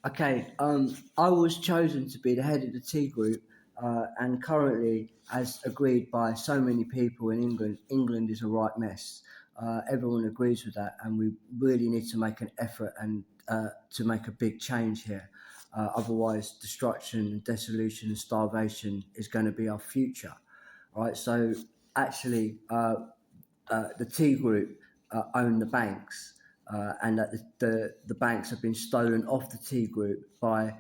Okay, I was chosen to be the head of the T group, and currently, as agreed by so many people in England, England is a right mess. Everyone agrees with that, and we really need to make an effort and to make a big change here. Otherwise, destruction, dissolution, and starvation is going to be our future. Right. So, actually, the T Group own the banks, and that the banks have been stolen off the T Group by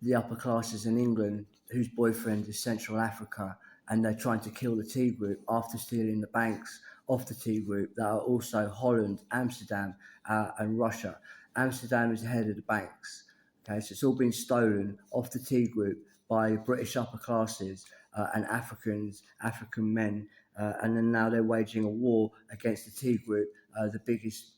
the upper classes in England, whose boyfriend is Central Africa, and they're trying to kill the T Group after stealing the banks off the T Group that are also Holland, Amsterdam, and Russia. Amsterdam is the head of the banks. Okay, so it's all been stolen off the T Group by British upper classes and African men, and then now they're waging a war against the T Group. The biggest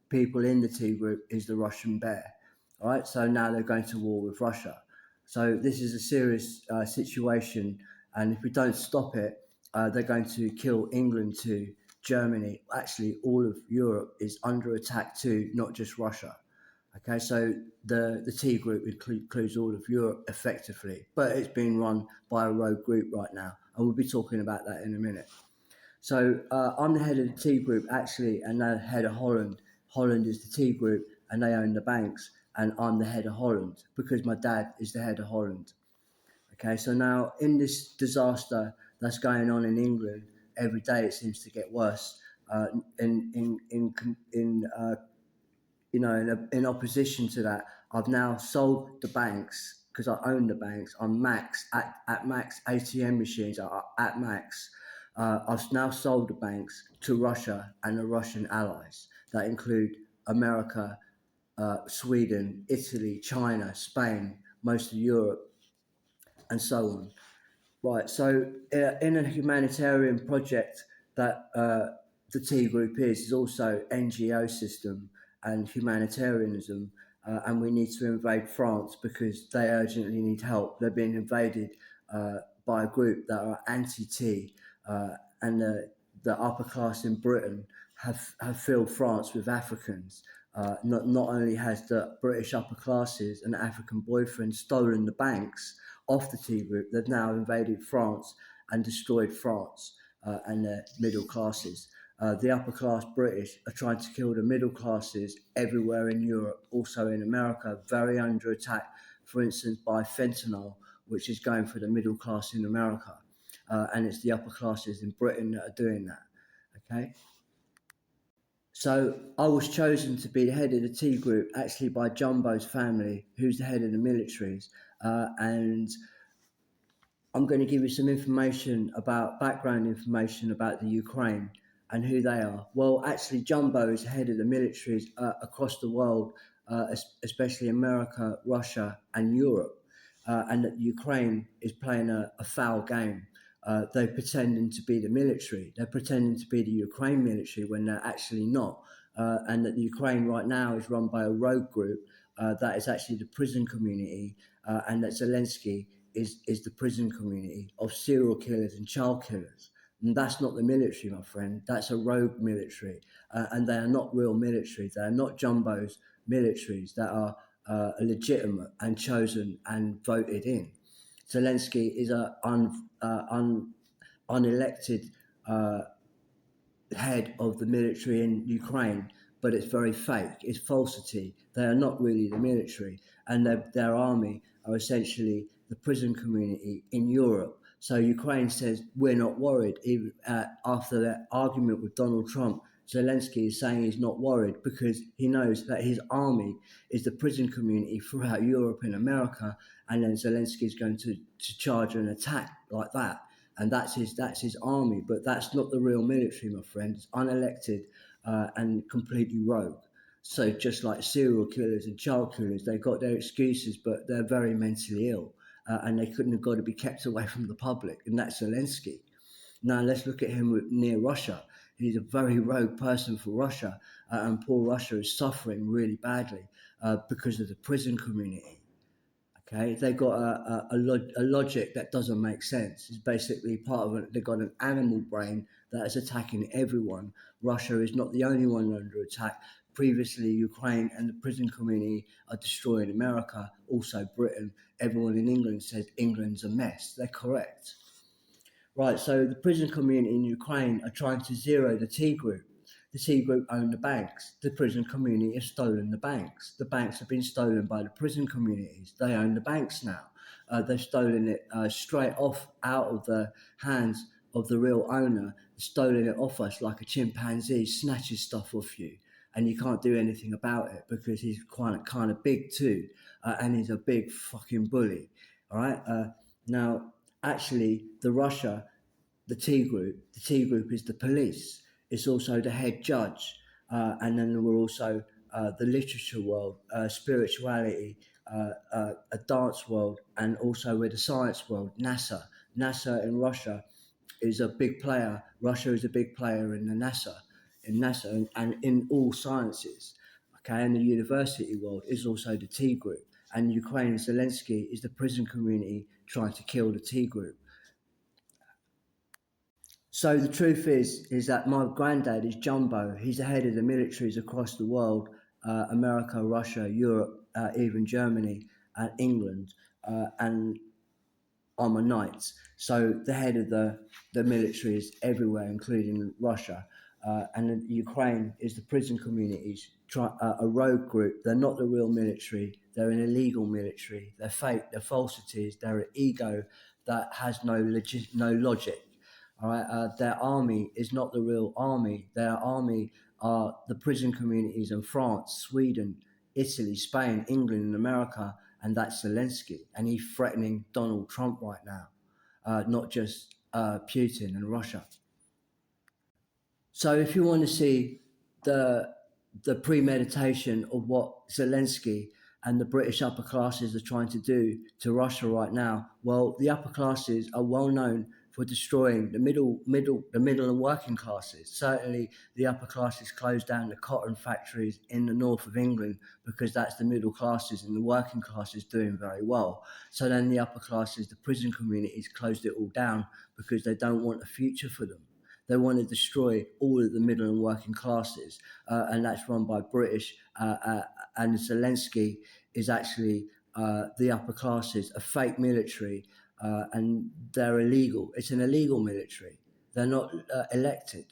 people in the T Group is the Russian bear. All right, so now they're going to war with Russia. So this is a serious situation, and if we don't stop it, they're going to kill England too. Germany, actually, all of Europe is under attack too, not just Russia. Okay, so the T group includes all of Europe effectively, but it's being run by a rogue group right now, and we'll be talking about that in a minute. So I'm the head of the T group actually, and the head of Holland. Holland is the T group, and they own the banks, and I'm the head of Holland because my dad is the head of Holland. Okay, so now in this disaster that's going on in England, every day it seems to get worse. In opposition to that, I've now sold the banks because I own the banks. I'm max at max ATM machines are at max. I've now sold the banks to Russia and the Russian allies that include America, Sweden, Italy, China, Spain, most of Europe, and so on. Right. So, in a humanitarian project that the T Group is also NGO system and humanitarianism, and we need to invade France because they urgently need help. They're being invaded by a group that are anti-T, and the upper class in Britain have filled France with Africans. Not only has the British upper classes and African boyfriends stolen the banks off the T Group, they've now invaded France and destroyed France and the middle classes. The upper class British are trying to kill the middle classes everywhere in Europe, also in America, very under attack, for instance, by fentanyl, which is going for the middle class in America. And it's the upper classes in Britain that are doing that. Okay. So I was chosen to be the head of the T Group actually by Jumbo's family, who's the head of the militaries. And I'm going to give you some information about background information about the Ukraine and who they are. Well, actually, Jumbo is head of the militaries across the world, especially America, Russia, and Europe. And that Ukraine is playing a foul game. They're pretending to be the military. They're pretending to be the Ukraine military when they're actually not. And that the Ukraine right now is run by a rogue group that is actually the prison community, and that Zelensky is the prison community of serial killers and child killers. And that's not the military, my friend. That's a rogue military. And they are not real militaries. They are not Jumbo's militaries that are legitimate and chosen and voted in. Zelensky is a unelected head of the military in Ukraine, but it's very fake. It's falsity. They are not really the military, and their army are essentially the prison community in Europe. So Ukraine says we're not worried. Even after that argument with Donald Trump, Zelensky is saying he's not worried because he knows that his army is the prison community throughout Europe and America, and then Zelensky is going to charge an attack like that, and that's his army. But that's not the real military, my friend. It's unelected and completely rogue. So just like serial killers and child killers, they've got their excuses, but they're very mentally ill, and they couldn't have got to be kept away from the public, and that's Zelensky. Now let's look at him near Russia. He's a very rogue person for Russia, and poor Russia is suffering really badly because of the prison community. Okay, they got a logic that doesn't make sense. It's basically part of it. They've got an animal brain that is attacking everyone. Russia is not the only one under attack. previously Ukraine and the prison community are destroying America, also Britain. Everyone in England says England's a mess. They're correct. Right, so the prison community in Ukraine are trying to zero the T group. The T group own the banks. The prison community has stolen the banks. The banks have been stolen by the prison communities. They own the banks now. They've stolen it straight off out of the hands of the real owner, stolen it off us like a chimpanzee snatches stuff off you. And you can't do anything about it because he's kind of big too, and he's a big fucking bully. All right. Now, actually, the T group is the police. It's also the head judge, and then we're also the literature world, spirituality, a dance world, and also we're the science world. NASA in Russia is a big player. Russia is a big player in the NASA, and in all sciences. Okay, and the university world is also the T group. And Ukraine, Zelensky is the prison community trying to kill the T group. So the truth is that my granddad is Jumbo. He's the head of the militaries across the world, America, Russia, Europe, even Germany and England, and I'm a knight. So the head of the military is everywhere, including Russia. And Ukraine is the prison communities, a rogue group. They're not the real military. They're an illegal military. They're fake. They're falsities. They're an ego that has no logic. All right, their army is not the real army. Their army are the prison communities in France, Sweden, Italy, Spain, England, and America, and that's Zelensky. And he's threatening Donald Trump right now, not just Putin and Russia. So if you want to see the premeditation of what Zelensky and the British upper classes are trying to do to Russia right now, well, the upper classes are well known for destroying the middle and working classes. Certainly, the upper classes closed down the cotton factories in the north of England because that's the middle classes, and the working classes doing very well. So then the upper classes, the prison communities, closed it all down because they don't want a future for them. They want to destroy all of the middle and working classes, and that's run by British. And Zelensky is actually the upper classes, a fake military, and they're illegal. It's an illegal military. They're not elected.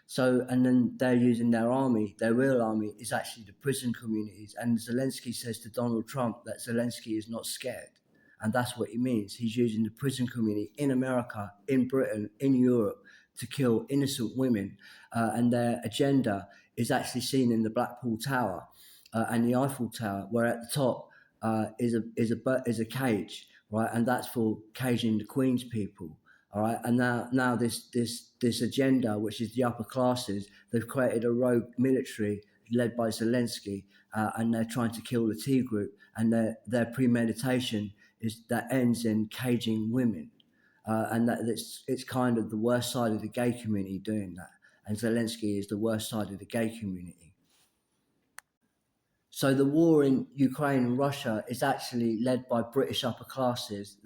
So, and then they're using their army. Their real army is actually the prison communities. And Zelensky says to Donald Trump that Zelensky is not scared. And that's what he means. He's using the prison community in America, in Britain, in Europe to kill innocent women. And their agenda is actually seen in the Blackpool Tower and the Eiffel Tower, where at the top is a cage, right? And that's for caging the Queen's people. All right, and now this agenda, which is the upper classes, they've created a rogue military led by Zelensky, and they're trying to kill the T group, and their premeditation is that ends in caging women, and that it's kind of the worst side of the gay community doing that, and Zelensky is the worst side of the gay community. So the war in Ukraine and Russia is actually led by British upper classes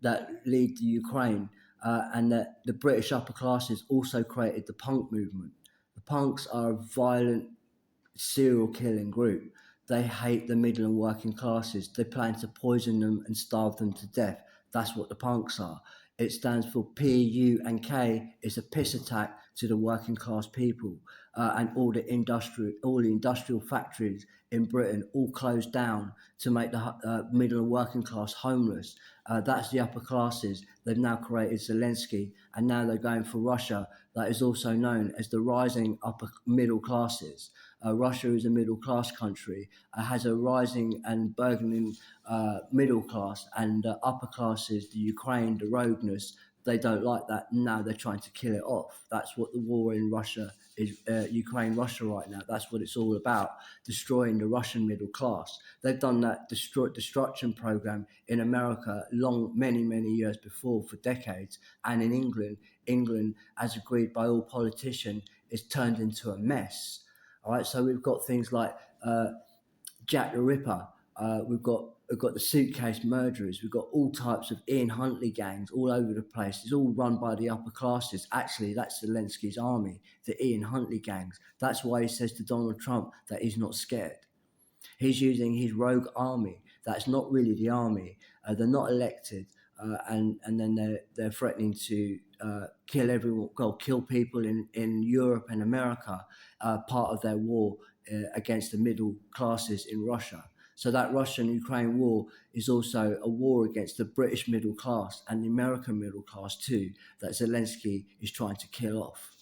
that lead the Ukraine, and that the British upper classes also created the punk movement. The punks are a violent, serial killing group. They hate the middle and working classes. They plan to poison them and starve them to death. That's what the punks are. It stands for PUNK. It's a piss attack to the working class people, and all the industrial factories in Britain all closed down to make the middle and working class homeless. That's the upper classes. They've now created Zelensky, and now they're going for Russia, that is also known as the rising upper middle classes. Russia is a middle class country, has a rising and burgeoning middle class, and upper classes, the Ukraine, the rogueness, they don't like that. Now they're trying to kill it off. That's what the war in Russia is, Ukraine, Russia right now. That's what it's all about, destroying the Russian middle class. They've done that destruction program in America many years before, for decades, and in England, as agreed by all politicians, is turned into a mess. All right, so we've got things like Jack the Ripper, We've got the suitcase murderers. We've got all types of Ian Huntley gangs all over the place. It's all run by the upper classes. Actually, that's Zelensky's army, the Ian Huntley gangs. That's why he says to Donald Trump that he's not scared. He's using his rogue army. That's not really the army. They're not elected, and then they're threatening to kill everyone, kill people in Europe and America, part of their war against the middle classes in Russia. So that Russian-Ukraine war is also a war against the British middle class and the American middle class too, that Zelensky is trying to kill off.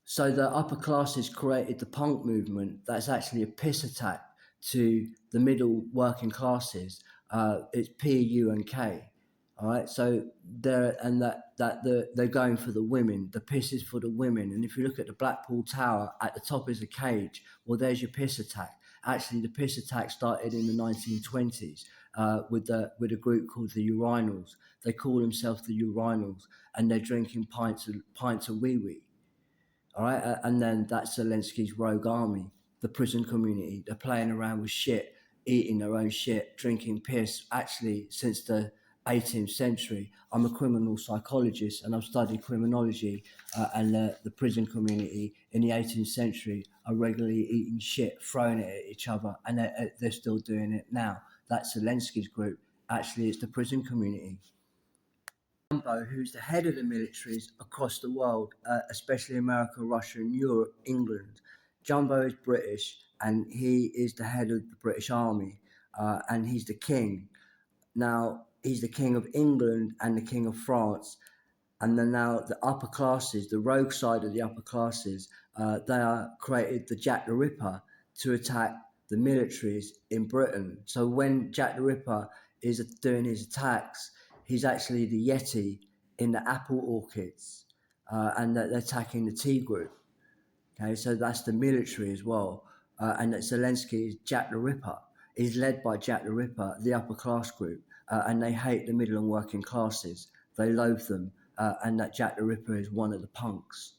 So the upper classes created the punk movement. That's actually a piss attack to the middle working classes. It's PUNK. All right, so they're going for the women. The piss is for the women. And if you look at the Blackpool Tower, at the top is a cage. Well, there's your piss attack. Actually, the piss attack started in the 1920s with a group called the Urinals. They call themselves the Urinals, and they're drinking pints of wee wee. All right, and then that's Zelensky's rogue army, the prison community. They're playing around with shit, eating their own shit, drinking piss. Actually, since the 18th century, I'm a criminal psychologist and I've studied criminology, and the prison community in the 18th century are regularly eating shit, throwing it at each other, and they're still doing it now. That's Zelensky's group. Actually, it's the prison community. Jumbo, who's the head of the militaries across the world, especially America, Russia, and Europe, England. Jumbo is British, and he is the head of the British Army, and he's the king. Now, he's the king of England and the king of France. And then now the upper classes, the rogue side of the upper classes, they are created the Jack the Ripper to attack the militaries in Britain. So when Jack the Ripper is doing his attacks, he's actually the Yeti in the apple orchards, and they're attacking the tea group. Okay, so that's the military as well. And that Zelensky is Jack the Ripper. He's led by Jack the Ripper, the upper class group, and they hate the middle and working classes. They loathe them, and that Jack the Ripper is one of the punks.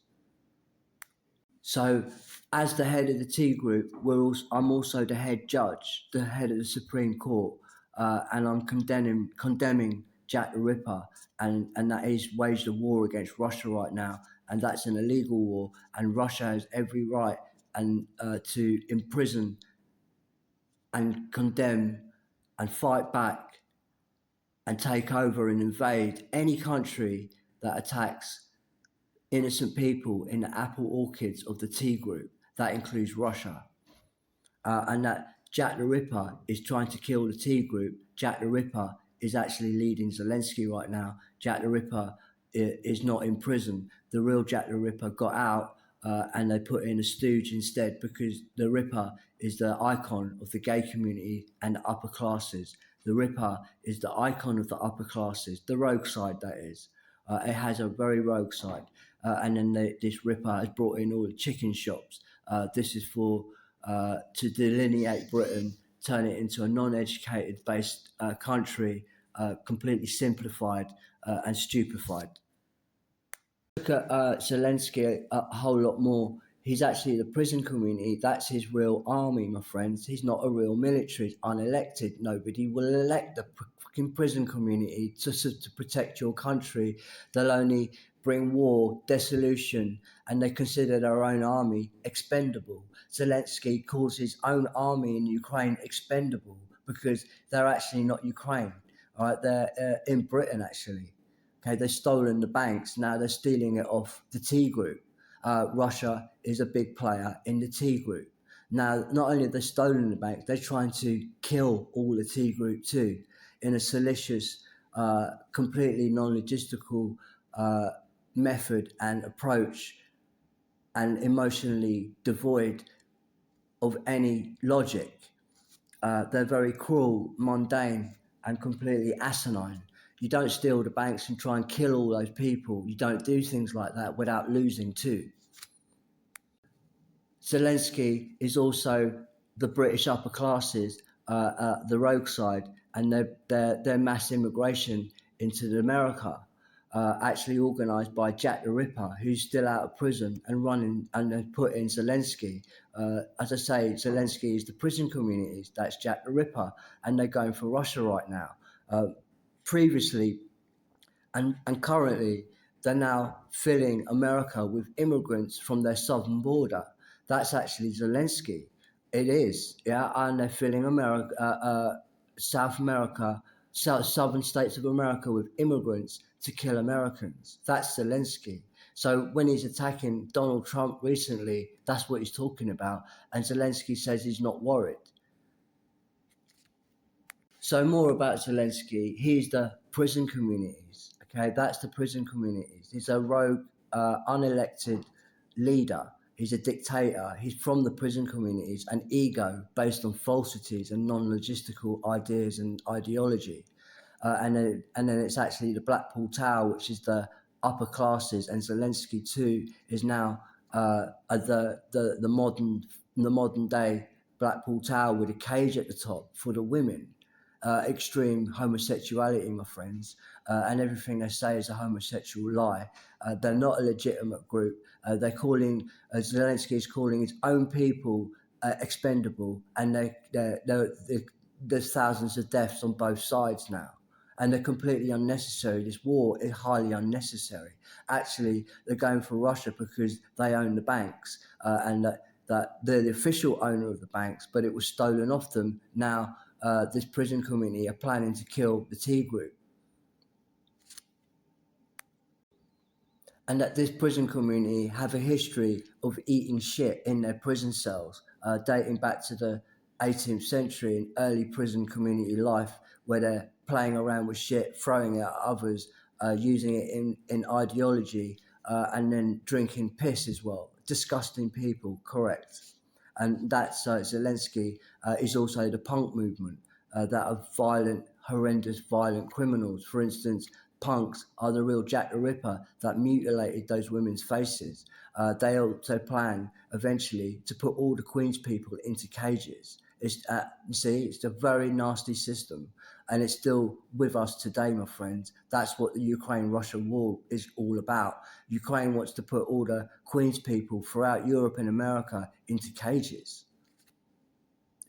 So, as the head of the Tea Group, I'm also the head judge, the head of the Supreme Court, and I'm condemning Jack the Ripper, and that he's waged a war against Russia right now, and that's an illegal war, and Russia has every right and to imprison and condemn and fight back and take over and invade any country that attacks innocent people in the apple orchards of the Tea Group. That includes Russia. And that Jack the Ripper is trying to kill the Tea Group. Jack the Ripper is actually leading Zelensky right now. Jack the Ripper is not in prison. The real Jack the Ripper got out, and they put in a stooge instead, because the Ripper is the icon of the gay community and the upper classes. The Ripper is the icon of the upper classes, the rogue side, that is. It has a very rogue side. And then this Ripper has brought in all the chicken shops. This is for to delineate Britain, turn it into a non-educated based country, completely simplified and stupefied. Look at Zelensky a whole lot more. He's actually the prison community. That's his real army, my friends. He's not a real military. He's unelected. Nobody will elect the fucking prison community to protect your country. They'll only bring war, dissolution, and they consider their own army expendable. Zelensky calls his own army in Ukraine expendable because they're actually not Ukraine. All right, they're in Britain actually. Okay, they've stolen the banks. Now they're stealing it off the Tea Group. Russia is a big player in the Tea Group. Now, not only have they stolen the bank, they're trying to kill all the Tea Group too, in a salacious, completely non-logistical method and approach, and emotionally devoid of any logic. They're very cruel, mundane, and completely asinine. You don't steal the banks and try and kill all those people. You don't do things like that without losing too. Zelensky is also the British upper classes, the rogue side, and their mass immigration into America. actually organised by Jack the Ripper, who's still out of prison and running, and they put in Zelensky. As I say, Zelensky is the prison communities. That's Jack the Ripper, and they're going for Russia right now. Previously, and currently, they're now filling America with immigrants from their southern border. That's actually Zelensky. It is, yeah, and they're filling America, South America, southern states of America with immigrants to kill Americans. That's Zelensky. So when he's attacking Donald Trump recently, that's what he's talking about. And Zelensky says he's not worried. So more about Zelensky. He's the prison communities. Okay, that's the prison communities. He's a rogue, unelected leader. He's a dictator. He's from the prison communities, an ego based on falsities and non-logistical ideas and ideology. And then it's actually the Blackpool Tower, which is the upper classes, and Zelensky too is now the modern day Blackpool Tower with a cage at the top for the women. Extreme homosexuality, my friends, and everything they say is a homosexual lie. They're not a legitimate group. They're calling Zelensky is calling his own people expendable, and there's thousands of deaths on both sides now. And they're completely unnecessary. This war is highly unnecessary. Actually, they're going for Russia because they own the banks, and that they're the official owner of the banks, but it was stolen off them. Now, this prison community are planning to kill the T group. And that this prison community have a history of eating shit in their prison cells, dating back to the 18th century and early prison community life, where they're playing around with shit, throwing it at others, using it in ideology, and then drinking piss as well. Disgusting people, correct. And that's Zelensky is also the punk movement that are violent, horrendous, violent criminals. For instance, punks are the real Jack the Ripper that mutilated those women's faces. They also plan eventually to put all the Queen's people into cages. It's a very nasty system, and it's still with us today, my friends. That's what the Ukraine-Russia war is all about. Ukraine wants to put all the Queen's people throughout Europe and America into cages.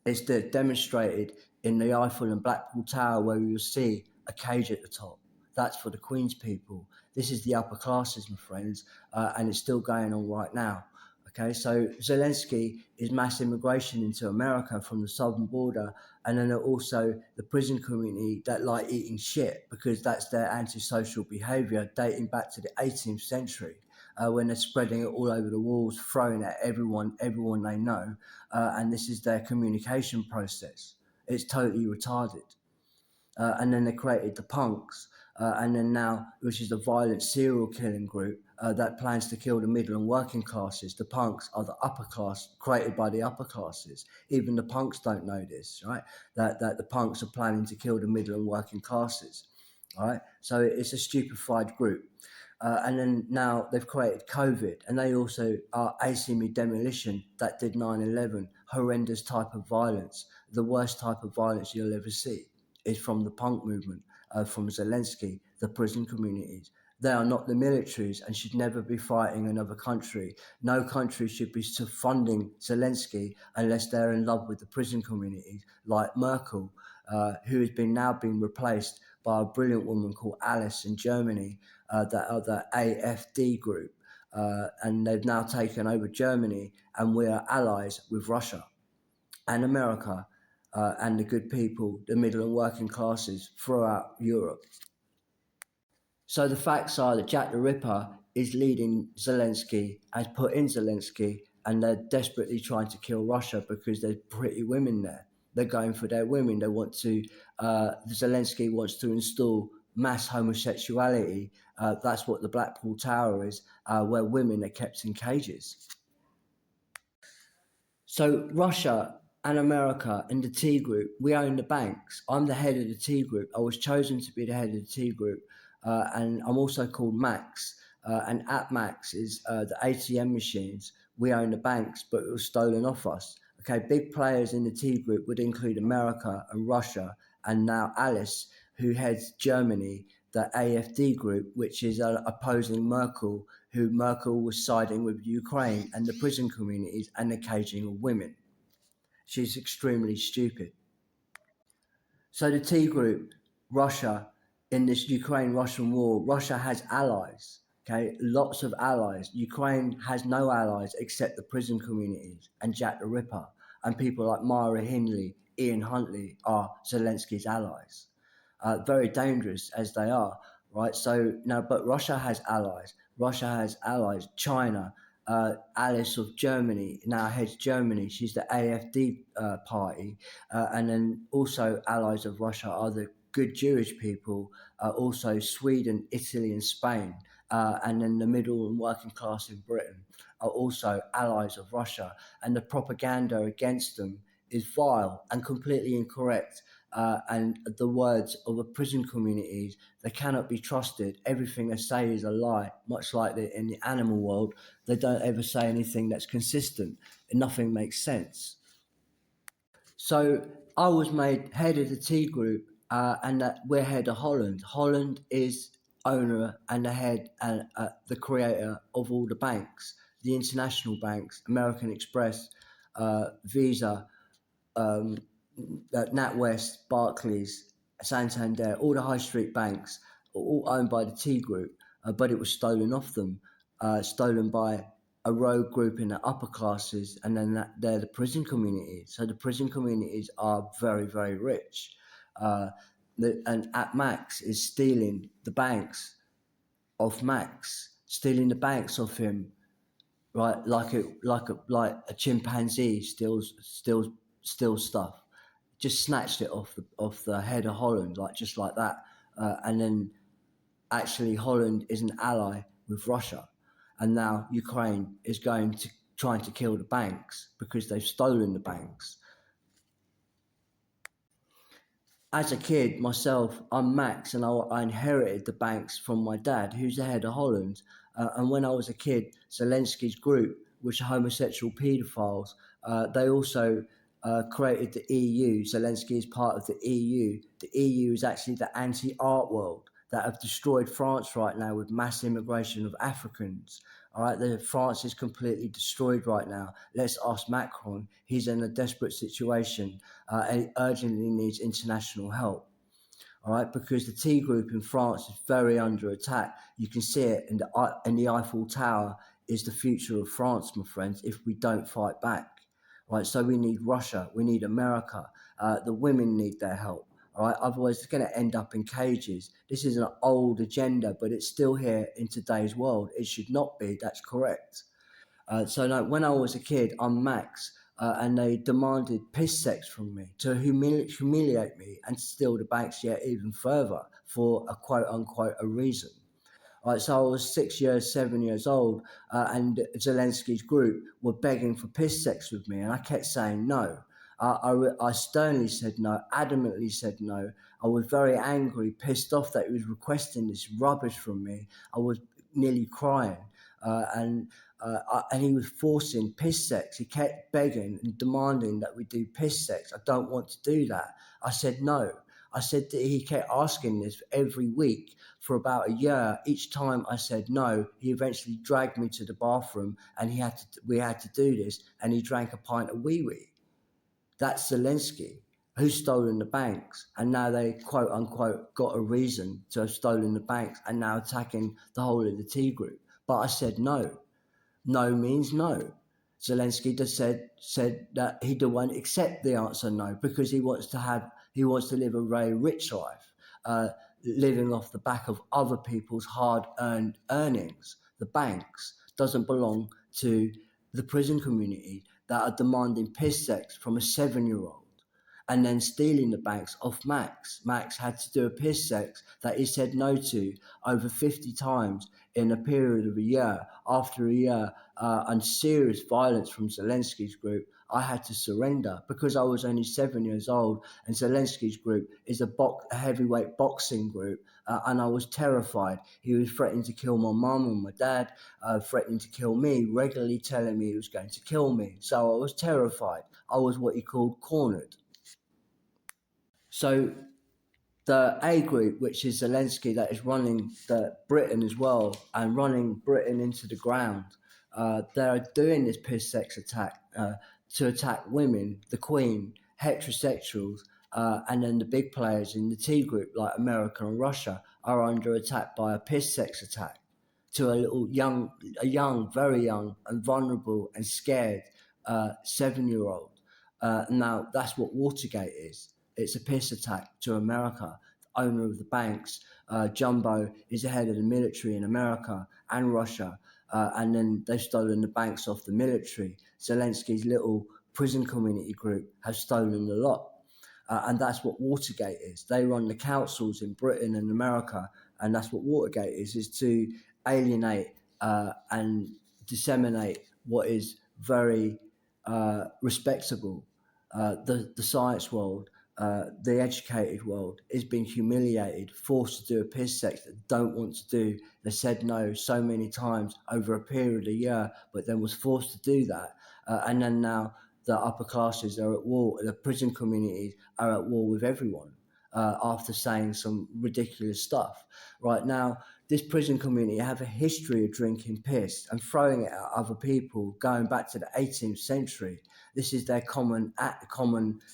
It's demonstrated in the Eiffel and Blackpool Tower, where you'll see a cage at the top. That's for the Queen's people. This is the upper classes, my friends, and it's still going on right now. Okay, so Zelensky is mass immigration into America from the southern border, and then also the prison community that like eating shit because that's their antisocial behaviour dating back to the 18th century. When they're spreading it all over the walls, throwing it at everyone they know, and this is their communication process. It's totally retarded. And then they created the punks, and then now, which is a violent serial killing group that plans to kill the middle and working classes. The punks are the upper class, created by the upper classes. Even the punks don't know this, right? That the punks are planning to kill the middle and working classes, right? So it's a stupefied group. And then now they've created COVID, and they also are ACME demolition that did 9/11, horrendous type of violence, the worst type of violence you'll ever see is from the punk movement, from Zelensky, the prison communities. They are not the militaries and should never be fighting another country. No country should be funding Zelensky unless they're in love with the prison communities, like Merkel, who has now been replaced by a brilliant woman called Alice in Germany, that are the AfD group. And they've now taken over Germany, and we are allies with Russia and America, and the good people, the middle and working classes throughout Europe. So the facts are that Jack the Ripper is leading Zelensky, has put in Zelensky, and they're desperately trying to kill Russia because there's pretty women there. They're going for their women. They want to, Zelensky wants to install mass homosexuality. That's what the Blackpool Tower is, where women are kept in cages. So Russia and America and the T Group, we own the banks. I'm the head of the T Group. I was chosen to be the head of the T Group, and I'm also called Max. And at Max is the ATM machines. We own the banks, but it was stolen off us. Okay, big players in the T Group would include America and Russia, and now Alice, who heads Germany, the AfD group, which is opposing Merkel, who Merkel was siding with Ukraine and the prison communities and the caging of women. She's extremely stupid. So the T group, Russia, in this Ukraine-Russian war, Russia has allies. Okay, lots of allies. Ukraine has no allies except the prison communities and Jack the Ripper, and people like Myra Hindley, Ian Huntley are Zelensky's allies. Very dangerous as they are, right? So no, but Russia has allies. Russia has allies. China, Alice of Germany now heads Germany. She's the AfD party, and then also allies of Russia are the good Jewish people, also Sweden, Italy, and Spain, and then the middle and working class in Britain are also allies of Russia. And the propaganda against them is vile and completely incorrect. And the words of the prison communities, they cannot be trusted. Everything they say is a lie, much like in the animal world. They don't ever say anything that's consistent, and nothing makes sense. So I was made head of the T group, and that we're head of Holland. Holland is owner and the head and the creator of all the banks, the international banks, American Express, Visa, um, NatWest, Barclays, Santander, all the high street banks, all owned by the T Group, but it was stolen off them, stolen by a rogue group in the upper classes, and then they're the prison communities. So the prison communities are very, very rich. And at Max is stealing the banks off Max, stealing the banks off him, right? Like a chimpanzee steals stuff. Just snatched it off the head of Holland, like just like that. And then actually Holland is an ally with Russia, and now Ukraine is going to trying to kill the banks because they've stolen the banks. As a kid myself, I'm Max, and I inherited the banks from my dad, who's the head of Holland. And when I was a kid, Zelensky's group, which are homosexual paedophiles, they also created the EU. Zelensky is part of the EU. The EU is actually the anti-art world that have destroyed France right now with mass immigration of Africans. All right, France is completely destroyed right now. Let's ask Macron. He's in a desperate situation and he urgently needs international help. All right, because the T group in France is very under attack. You can see it in the Eiffel Tower is the future of France, my friends, if we don't fight back. Right, so we need Russia, we need America. The women need their help. All right, otherwise it's going to end up in cages. This is an old agenda, but it's still here in today's world. It should not be. That's correct. So now, when I was a kid, I'm Max, and they demanded piss sex from me to humiliate me and steal the banks yet even further for a quote unquote a reason. Right, so I was 6 years, 7 years old, and Zelensky's group were begging for piss sex with me, and I kept saying no. I sternly said no, adamantly said no. I was very angry, pissed off that he was requesting this rubbish from me. I was nearly crying, and he was forcing piss sex. He kept begging and demanding that we do piss sex. I don't want to do that. I said no. I said that he kept asking this every week for about a year. Each time I said no, he eventually dragged me to the bathroom, and we had to do this, and he drank a pint of wee wee. That's Zelensky, who's stolen the banks, and now they quote unquote got a reason to have stolen the banks and now attacking the whole of the T group. But I said no. No means no. Zelensky just said that he don't want to accept the answer no because he wants to live a very rich life, living off the back of other people's hard-earned earnings. The banks doesn't belong to the prison community that are demanding piss sex from a 7-year-old and then stealing the banks off Max. Max had to do a piss sex that he said no to over 50 times in a period of a year. After a year and serious violence from Zelensky's group, I had to surrender because I was only 7 years old, and Zelensky's group is a heavyweight boxing group, and I was terrified. He was threatening to kill my mum and my dad, threatening to kill me, regularly telling me he was going to kill me. So I was terrified. I was what he called cornered. So the A group, which is Zelensky, that is running Britain as well and running Britain into the ground. They're doing this piss sex attack to attack women, the Queen, heterosexuals, and then the big players in the T group like America and Russia are under attack by a piss sex attack to a young, very young and vulnerable and scared 7-year-old. Now that's what Watergate is. It's a piss attack to America. The owner of the banks, Jumbo, is the head of the military in America and Russia, and then they've stolen the banks off the military. Zelensky's little prison community group has stolen a lot. And that's what Watergate is. They run the councils in Britain and America, and that's what Watergate is to alienate and disseminate what is very respectable. The science world, the educated world is being humiliated, forced to do a piss sex that don't want to do. They said no so many times over a period of a year, but then was forced to do that. And then now the upper classes are at war, the prison communities are at war with everyone after saying some ridiculous stuff. Right now, this prison community have a history of drinking piss and throwing it at other people going back to the 18th century. This is their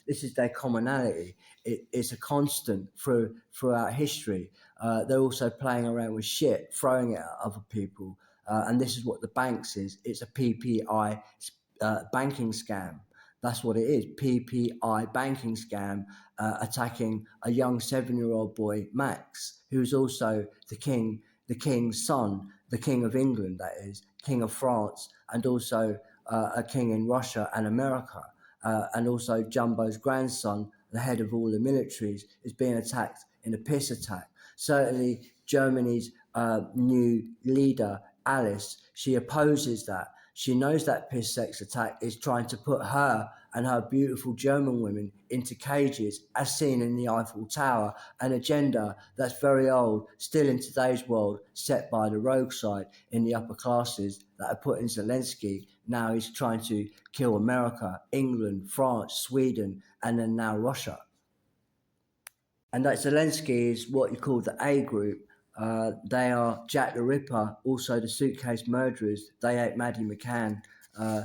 this is their commonality. It's a constant throughout history. They're also playing around with shit, throwing it at other people. And this is what the banks is. It's a PPI banking scam. That's what it is. PPI banking scam attacking a young 7-year-old boy, Max, who's also the king's son, the king of England, that is, king of France, and also a king in Russia and America. And also Jumbo's grandson, the head of all the militaries, is being attacked in a piss attack. Certainly Germany's new leader, Alice, she opposes that. She knows that piss sex attack is trying to put her and her beautiful German women into cages, as seen in the Eiffel Tower, an agenda that's very old, still in today's world, set by the rogue side in the upper classes that are putting Zelensky. Now he's trying to kill America, England, France, Sweden, and then now Russia. And that Zelensky is what you call the A group. They are Jack the Ripper, also the suitcase murderers. They ate Maddie McCann. Uh,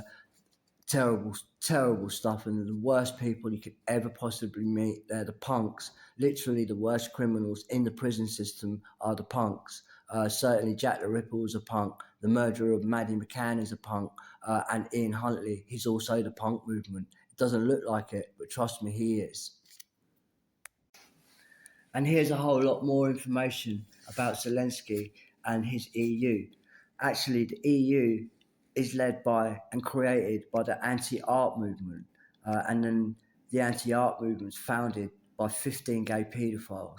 Terrible, terrible stuff, and the worst people you could ever possibly meet. They're the punks. Literally, the worst criminals in the prison system are the punks. Certainly, Jack the Ripper was a punk. The murderer of Maddie McCann is a punk, and Ian Huntley, he's also the punk movement. It doesn't look like it, but trust me, he is. And here's a whole lot more information about Zelensky and his EU. Actually, the EU is led by and created by the anti-art movement. And then the anti-art movement is founded by 15 gay paedophiles.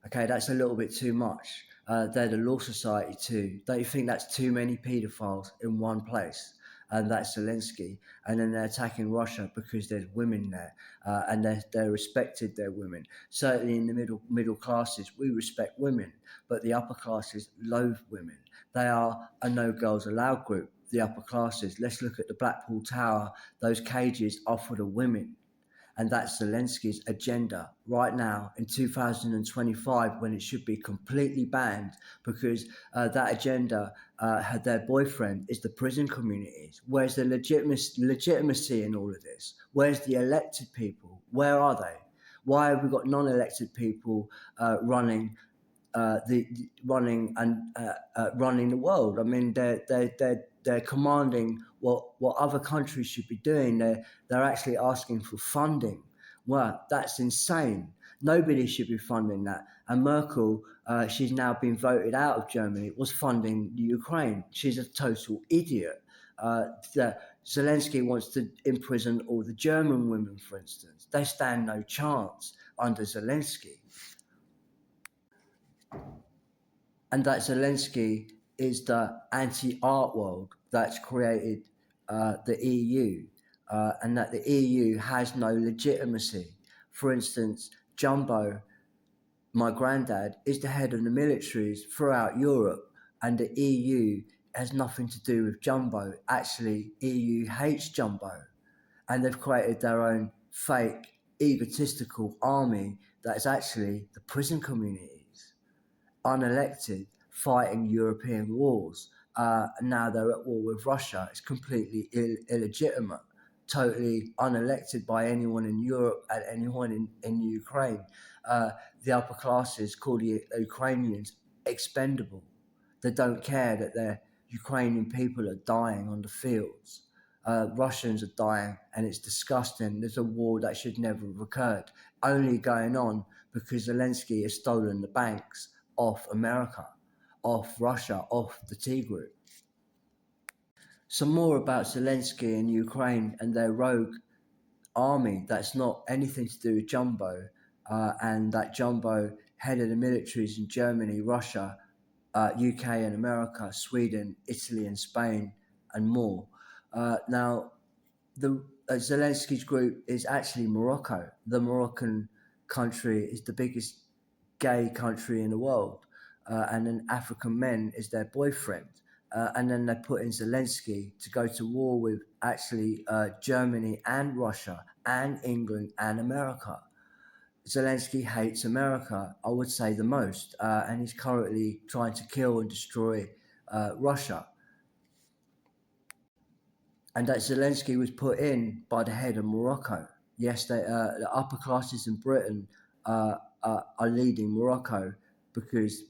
Okay, that's a little bit too much. They're the Law Society too. Don't you think that's too many paedophiles in one place? And that's Zelensky. And then they're attacking Russia because there's women there, and they're respected. They're women. Certainly in the middle classes, we respect women, but the upper classes loathe women. They are a no girls allowed group. The upper classes. Let's look at the Blackpool Tower. Those cages are for the women. And that's Zelensky's agenda right now in 2025, when it should be completely banned, because that agenda had their boyfriend is the prison communities. Where's the legitimacy in all of this? Where's the elected people? Where are they? Why have we got non-elected people running running the world? I mean, they're commanding what other countries should be doing. They're actually asking for funding. Well, that's insane. Nobody should be funding that. And Merkel, she's now been voted out of Germany, was funding Ukraine. She's a total idiot. Zelensky wants to imprison all the German women, for instance. They stand no chance under Zelensky. And that Zelensky is the anti-art world that's created the EU, and that the EU has no legitimacy. For instance, Jumbo, my granddad, is the head of the militaries throughout Europe, and the EU has nothing to do with Jumbo. Actually, EU hates Jumbo, and they've created their own fake egotistical army that is actually the prison communities, unelected, fighting European wars. Now they're at war with Russia. It's completely illegitimate, totally unelected by anyone in Europe and anyone in Ukraine. Uh, the upper classes call the Ukrainians expendable. They don't care that their Ukrainian people are dying on the fields. Russians are dying, and it's disgusting. There's a war that should never have occurred, only going on because Zelensky has stolen the banks off America, off Russia, off the T group. Some more about Zelensky and Ukraine and their rogue army that's not anything to do with Jumbo, and that Jumbo headed the militaries in Germany, Russia, UK and America, Sweden, Italy and Spain, and more. Now, the Zelensky's group is actually Morocco. The Moroccan country is the biggest gay country in the world, and then African men is their boyfriend. And then they put in Zelensky to go to war with actually Germany and Russia and England and America. Zelensky hates America, I would say the most, and he's currently trying to kill and destroy Russia. And that Zelensky was put in by the head of Morocco. Yes, the upper classes in Britain are leading Morocco because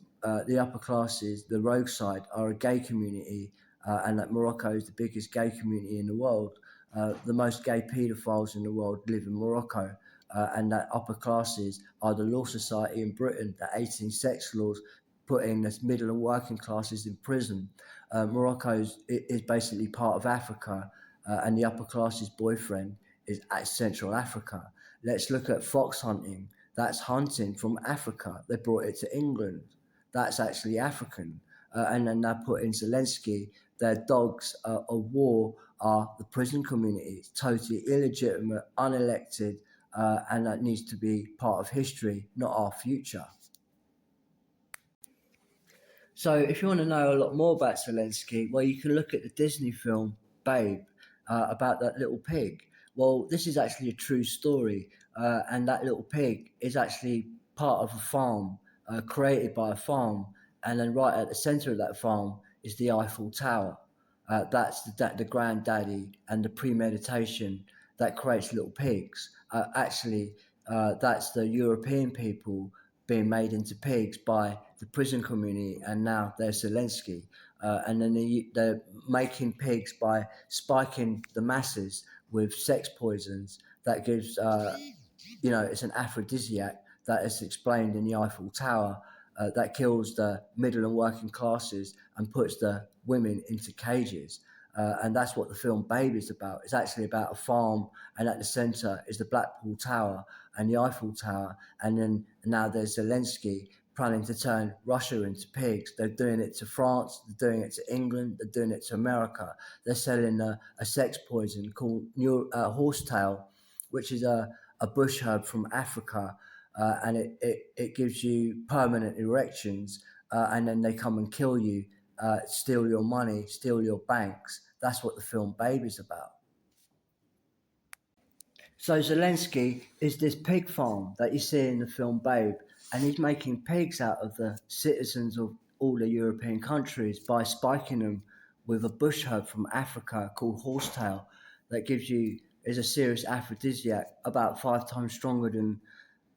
the upper classes, the rogue side, are a gay community, and that Morocco is the biggest gay community in the world. The most gay paedophiles in the world live in Morocco, and that upper classes are the law society in Britain, the 18 sex laws, putting the middle and working classes in prison. Morocco is basically part of Africa, and the upper classes' boyfriend is at Central Africa. Let's look at fox hunting. That's hunting from Africa. They brought it to England. That's actually African. And then they put in Zelensky. Their dogs of war are the prison communities, totally illegitimate, unelected, and that needs to be part of history, not our future. So, if you want to know a lot more about Zelensky, well, you can look at the Disney film Babe, about that little pig. Well, this is actually a true story, and that little pig is actually part of a farm, created by a farm, and then right at the center of that farm is the Eiffel Tower. That's the granddaddy and the premeditation that creates little pigs. Actually, that's the European people being made into pigs by the prison community, and now there's Zelensky. And then they're making pigs by spiking the masses with sex poisons that gives, it's an aphrodisiac that is explained in the Eiffel Tower, that kills the middle and working classes and puts the women into cages. And that's what the film Babe is about. It's actually about a farm, and at the centre is the Blackpool Tower and the Eiffel Tower. And then now there's Zelensky planning to turn Russia into pigs. They're doing it to France, they're doing it to England, they're doing it to America. They're selling a sex poison called horsetail, which is a bush herb from Africa, and it gives you permanent erections, and then they come and kill you, steal your money, steal your banks. That's what the film Babe is about. So Zelensky is this pig farm that you see in the film Babe, and he's making pigs out of the citizens of all the European countries by spiking them with a bush herb from Africa called horsetail that gives you is a serious aphrodisiac, about 5 times stronger than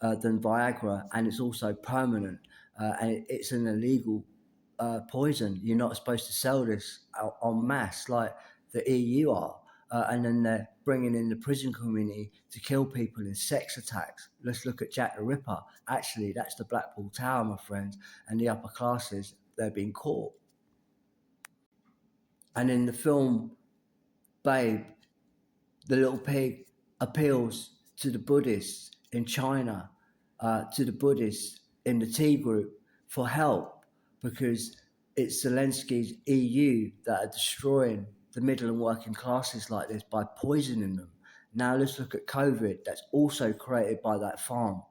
Viagra, and it's also permanent, and it's an illegal poison. You're not supposed to sell this en masse like the EU are. And then they're bringing in the prison community to kill people in sex attacks. Let's look at Jack the Ripper. Actually, that's the Blackpool Tower, my friends, and the upper classes, they're being caught. And in the film Babe, the little pig appeals to the Buddhists in China, to the Buddhists in the T group for help, because it's Zelensky's EU that are destroying the middle and working classes like this by poisoning them. Now let's look at COVID, that's also created by that farm,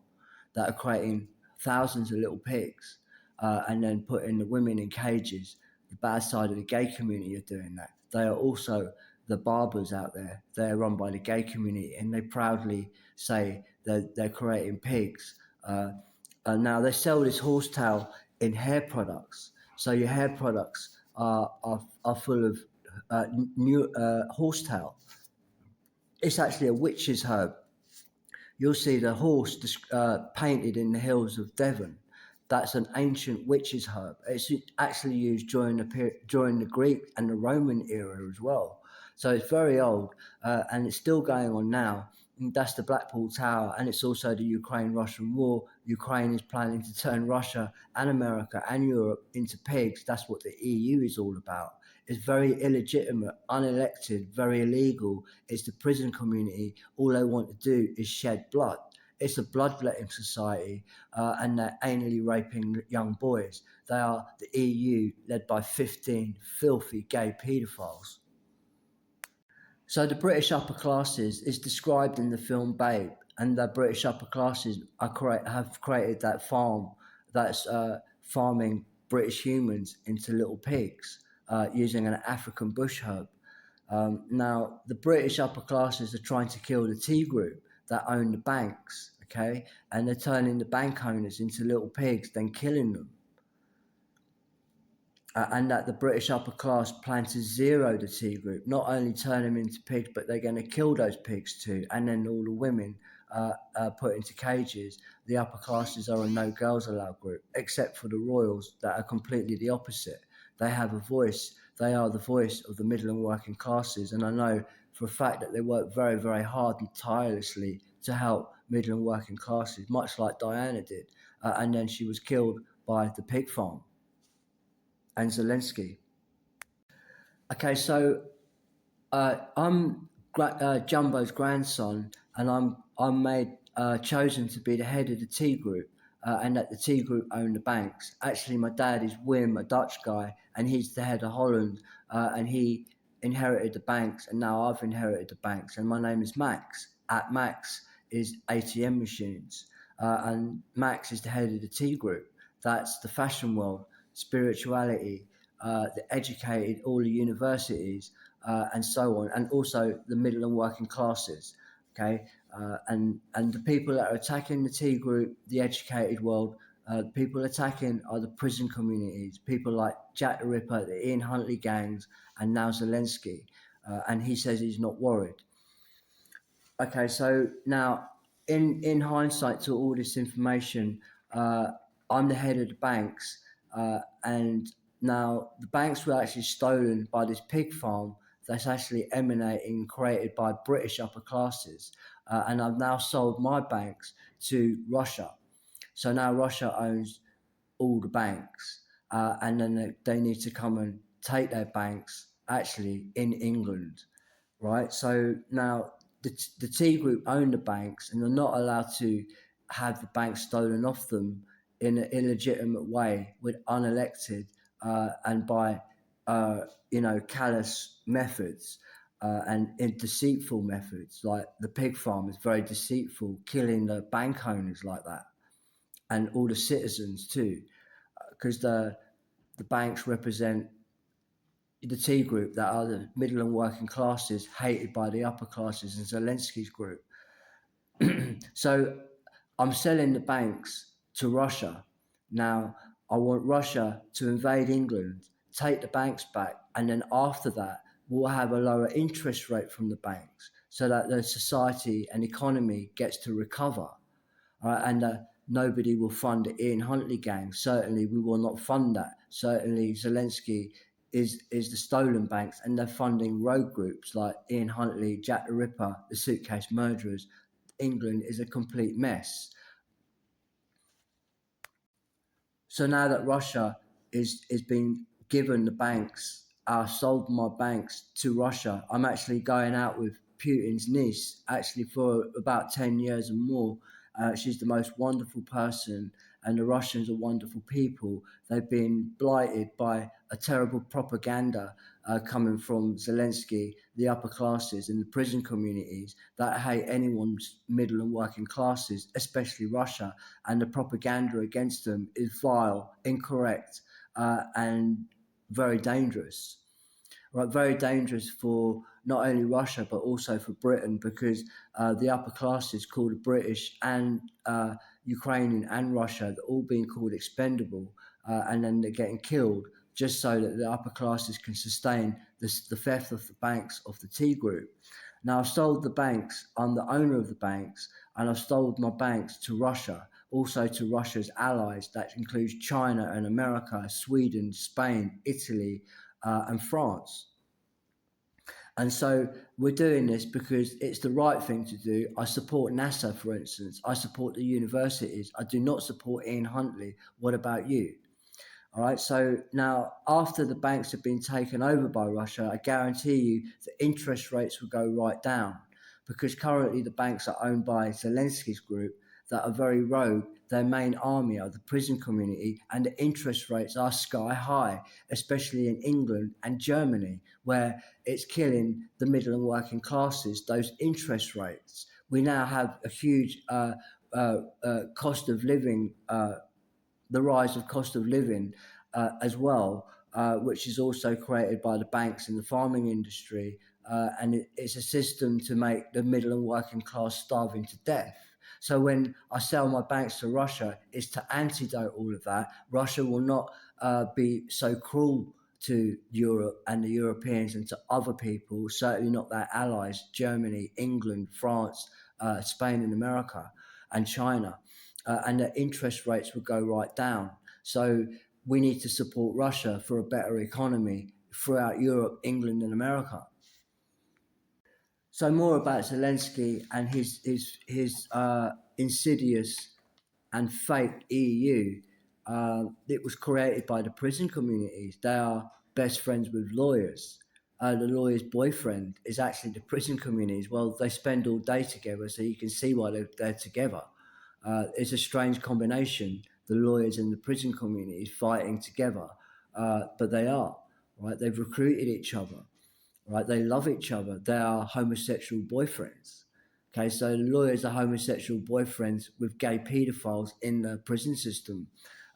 that are creating thousands of little pigs, and then putting the women in cages. The bad side of the gay community are doing that. They are also the barbers out there. They're run by the gay community, and they proudly say they're creating pigs. And now they sell this horsetail in hair products. So your hair products are full of new horsetail. It's actually a witch's herb. You'll see the horse painted in the hills of Devon. That's an ancient witch's herb. It's actually used during the Greek and the Roman era as well. So it's very old, and it's still going on now. And that's the Blackpool Tower, and it's also the Ukraine-Russian war. Ukraine is planning to turn Russia and America and Europe into pigs. That's what the EU is all about. It's very illegitimate, unelected, very illegal. It's the prison community. All they want to do is shed blood. It's a bloodletting society, and they're anally raping young boys. They are the EU, led by 15 filthy gay paedophiles. So the British upper classes is described in the film Babe, and the British upper classes have created that farm that's farming British humans into little pigs using an African bush herb. Now, the British upper classes are trying to kill the Tea group that own the banks, okay? And they're turning the bank owners into little pigs, then killing them. And that the British upper class plan to zero the Tea group, not only turn them into pigs, but they're going to kill those pigs too, and then all the women put into cages. The upper classes are a no girls allowed group, except for the royals that are completely the opposite. They have a voice. They are the voice of the middle and working classes, and I know for a fact that they work very, very hard and tirelessly to help middle and working classes, much like Diana did, and then she was killed by the pig farm and Zelensky. Okay, so I'm Jumbo's grandson, and I'm made chosen to be the head of the Tea Group, and that the Tea Group own the banks. Actually, my dad is Wim, a Dutch guy, and he's the head of Holland, and he inherited the banks, and now I've inherited the banks, and my name is Max. At Max is ATM machines, and Max is the head of the Tea Group. That's the fashion world, spirituality, the educated, all the universities, and so on, and also the middle and working classes. Okay, and the people that are attacking the Tea Group, the educated world, people attacking are the prison communities, people like Jack the Ripper, the Ian Huntley gangs, and now Zelensky, and he says he's not worried. Okay, so now in hindsight to all this information, I'm the head of the banks, and now the banks were actually stolen by this pig farm that's actually emanating and created by British upper classes, and I've now sold my banks to Russia. So now Russia owns all the banks, and then they need to come and take their banks actually in England, right? So now the Tea Group own the banks, and they're not allowed to have the banks stolen off them in an illegitimate way with unelected and by callous methods and in deceitful methods. Like the pig farm is very deceitful, killing the bank owners like that, and all the citizens too, because the banks represent the Tea Group that are the middle and working classes hated by the upper classes and Zelensky's group. So I'm selling the banks to Russia. Now I want Russia to invade England, take the banks back, and then after that we'll have a lower interest rate from the banks so that the society and economy gets to recover. And nobody will fund the Ian Huntley gang. Certainly we will not fund that. Certainly Zelensky is the stolen banks, and they're funding rogue groups like Ian Huntley, Jack the Ripper, the suitcase murderers. England is a complete mess. So now that Russia is being given the banks, I sold my banks to Russia. I'm actually going out with Putin's niece, actually for about 10 years and more. She's the most wonderful person, and the Russians are wonderful people. They've been blighted by a terrible propaganda coming from Zelensky, the upper classes, and the prison communities that hate anyone's middle and working classes, especially Russia. And the propaganda against them is vile, incorrect, and very dangerous. Right, very dangerous for not only Russia but also for Britain, because the upper classes call the British and Ukrainian and Russia, they're all being called expendable, and then they're getting killed just so that the upper classes can sustain the theft of the banks of the T group. Now, I've sold the banks, I'm the owner of the banks, and I've sold my banks to Russia, also to Russia's allies. That includes China and America, Sweden, Spain, Italy, and France. And so we're doing this because it's the right thing to do. I support NASA, for instance. I support the universities. I do not support Ian Huntley. What about you? All right. So now, after the banks have been taken over by Russia, I guarantee you the interest rates will go right down, because currently the banks are owned by Zelensky's group that are very rogue. Their main army are the prison community, and the interest rates are sky high, especially in England and Germany, where it's killing the middle and working classes. Those interest rates. We now have a huge cost of living. The rise of cost of living as well, which is also created by the banks and the farming industry. It's a system to make the middle and working class starving to death. So when I sell my banks to Russia, it's to antidote all of that. Russia will not be so cruel to Europe and the Europeans and to other people, certainly not their allies, Germany, England, France, Spain and America, and China. And the interest rates would go right down. So we need to support Russia for a better economy throughout Europe, England, and America. So more about Zelensky and his insidious and fake EU. It was created by the prison communities. They are best friends with lawyers. The lawyer's boyfriend is actually the prison communities. Well, they spend all day together, so you can see why they're together. It's a strange combination, the lawyers and the prison communities fighting together, but they are, right? They've recruited each other, right? They love each other. They are homosexual boyfriends. Okay, so the lawyers are homosexual boyfriends with gay paedophiles in the prison system,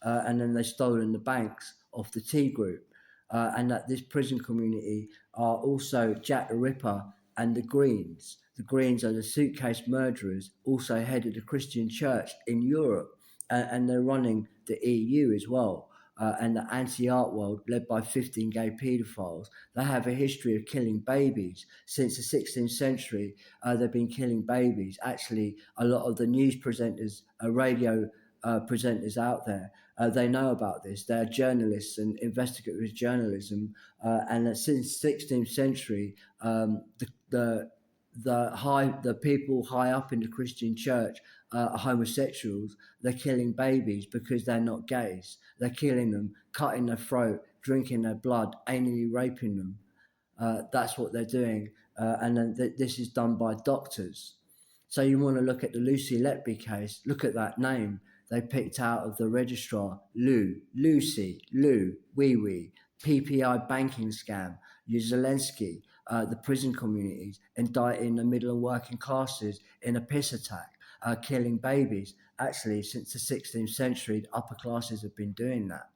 and then they've stolen the banks of the T group, and that this prison community are also Jack the Ripper and the Greens. The Greens are the suitcase murderers, also head of the Christian Church in Europe, and they're running the EU as well. And the anti-art world, led by 15 gay paedophiles, they have a history of killing babies. Since the 16th century, they've been killing babies. Actually, a lot of the news presenters, radio presenters out there, they know about this. They're journalists and investigative journalism. And since 16th century, the people high up in the Christian church are homosexuals. They're killing babies because they're not gays. They're killing them, cutting their throat, drinking their blood, anally raping them. That's what they're doing, and then this is done by doctors. So you want to look at the Lucy Letby case. Look at that name they picked out of the registrar: Lucy, Wee Wee, PPI banking scam, Zelensky, the prison communities, indicting the middle and working classes in a piss attack, killing babies. Actually, since the 16th century, the upper classes have been doing that.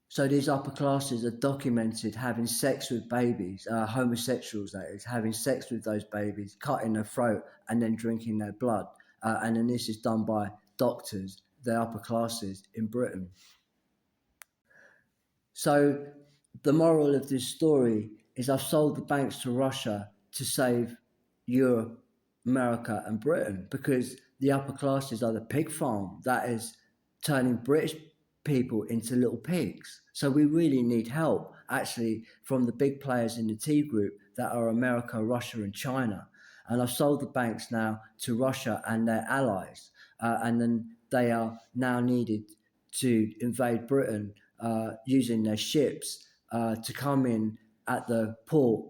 So these upper classes are documented having sex with babies, homosexuals that is, having sex with those babies, cutting their throat and then drinking their blood. And then this is done by doctors, the upper classes in Britain. So the moral of this story is I've sold the banks to Russia to save Europe, America and Britain, because the upper classes are the pig farm that is turning British people into little pigs. So we really need help actually from the big players in the T group that are America, Russia and China. And I've sold the banks now to Russia and their allies. And then they are now needed to invade Britain using their ships to come in at the port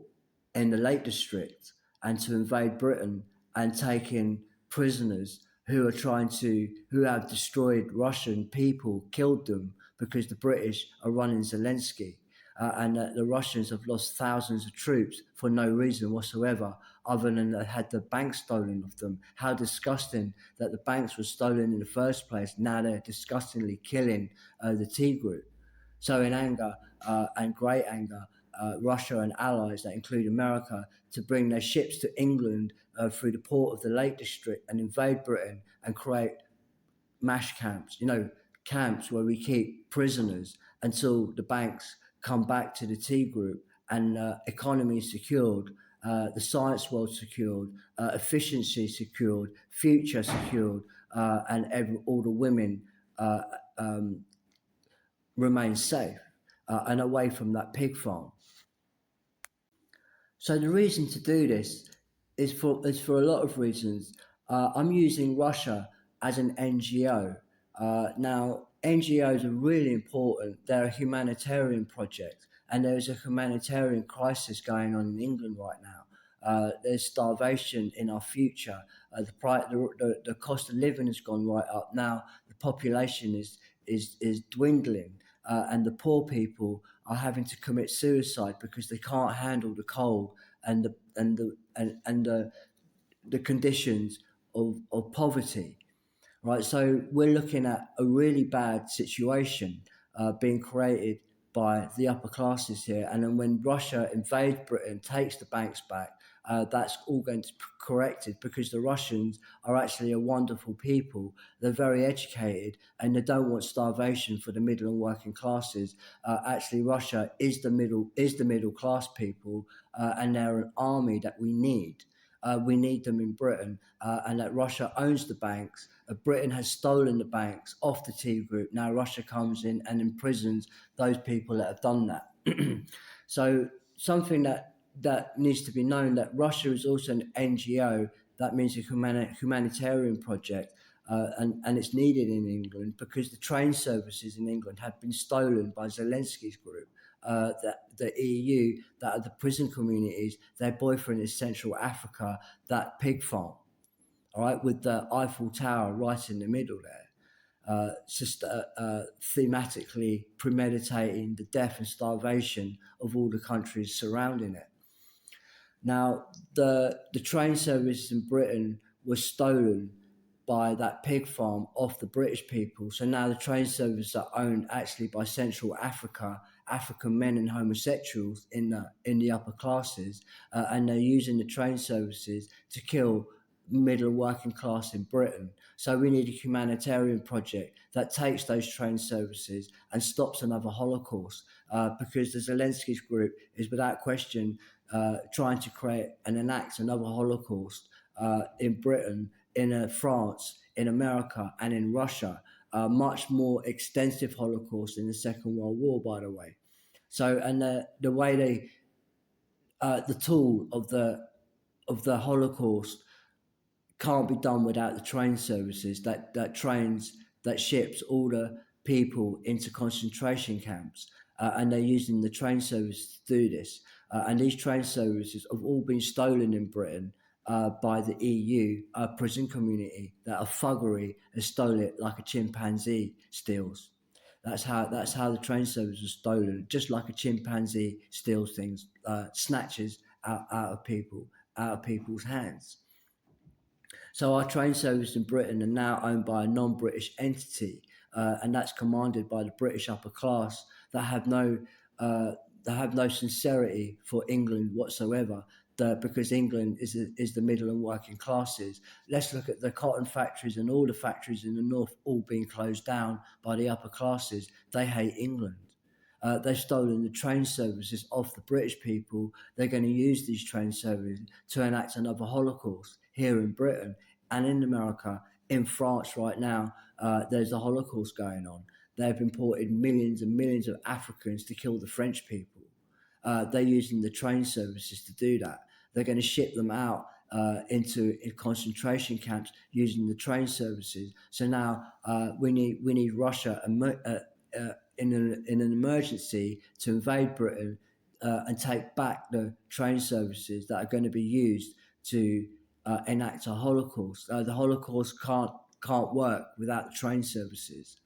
in the Lake District and to invade Britain and take in prisoners who have destroyed Russian people, killed them because the British are running Zelensky. And that the Russians have lost thousands of troops for no reason whatsoever, other than they had the banks stolen of them. How disgusting that the banks were stolen in the first place. Now they're disgustingly killing the T group. So in anger and great anger, Russia and allies that include America to bring their ships to England through the port of the Lake District and invade Britain and create mash camps, camps where we keep prisoners until the banks come back to the T group and economy is secured, the science world secured, efficiency secured, future secured, and all the women uh, um, remain safe and away from that pig farm. So the reason to do this is for a lot of reasons. I'm using Russia as an NGO. Now NGOs are really important. They're a humanitarian project, and there is a humanitarian crisis going on in England right now. There's starvation in our future. The cost of living has gone right up. Now the population is dwindling, and the poor people are having to commit suicide because they can't handle the cold and the conditions of poverty, right? So we're looking at a really bad situation being created by the upper classes here. And then when Russia invades Britain, takes the banks back, that's all going to be corrected because the Russians are actually a wonderful people. They're very educated and they don't want starvation for the middle and working classes. Actually, Russia is the middle class people, and they're an army that we need. We need them in Britain, and that Russia owns the banks. Britain has stolen the banks off the T group. Now Russia comes in and imprisons those people that have done that. So something that needs to be known, that Russia is also an NGO. That means a humanitarian project, and it's needed in England because the train services in England have been stolen by Zelensky's group. That the EU, that are the prison communities, their boyfriend is Central Africa, that pig farm, all right, with the Eiffel Tower right in the middle there. Just thematically premeditating the death and starvation of all the countries surrounding it. Now, the train services in Britain were stolen by that pig farm off the British people. So now the train services are owned actually by Central Africa, African men and homosexuals in the upper classes, and they're using the train services to kill middle and working class in Britain. So we need a humanitarian project that takes those train services and stops another Holocaust, because the Zelensky's group is without question trying to create and enact another Holocaust in Britain, in France, in America, and in Russia. Much more extensive Holocaust in the Second World War, by the way. So, and the way the tool of the Holocaust can't be done without the train services that ships all the people into concentration camps, and they're using the train service to do this. And these train services have all been stolen in Britain by the EU prison community that are thuggery and stole it like a chimpanzee steals. That's how the train service was stolen, just like a chimpanzee steals things, snatches out of people's hands. So our train service in Britain are now owned by a non-British entity, and that's commanded by the British upper class that have no uh, sincerity for England whatsoever. Because England is the middle and working classes. Let's look at the cotton factories and all the factories in the north all being closed down by the upper classes. They hate England. They've stolen the train services off the British people. They're going to use these train services to enact another Holocaust here in Britain and in America. In France right now, there's a Holocaust going on. They've imported millions and millions of Africans to kill the French people. They're using the train services to do that. They're going to ship them out into concentration camps using the train services. So now we need Russia in an emergency to invade Britain and take back the train services that are going to be used to enact a Holocaust. The Holocaust can't work without the train services.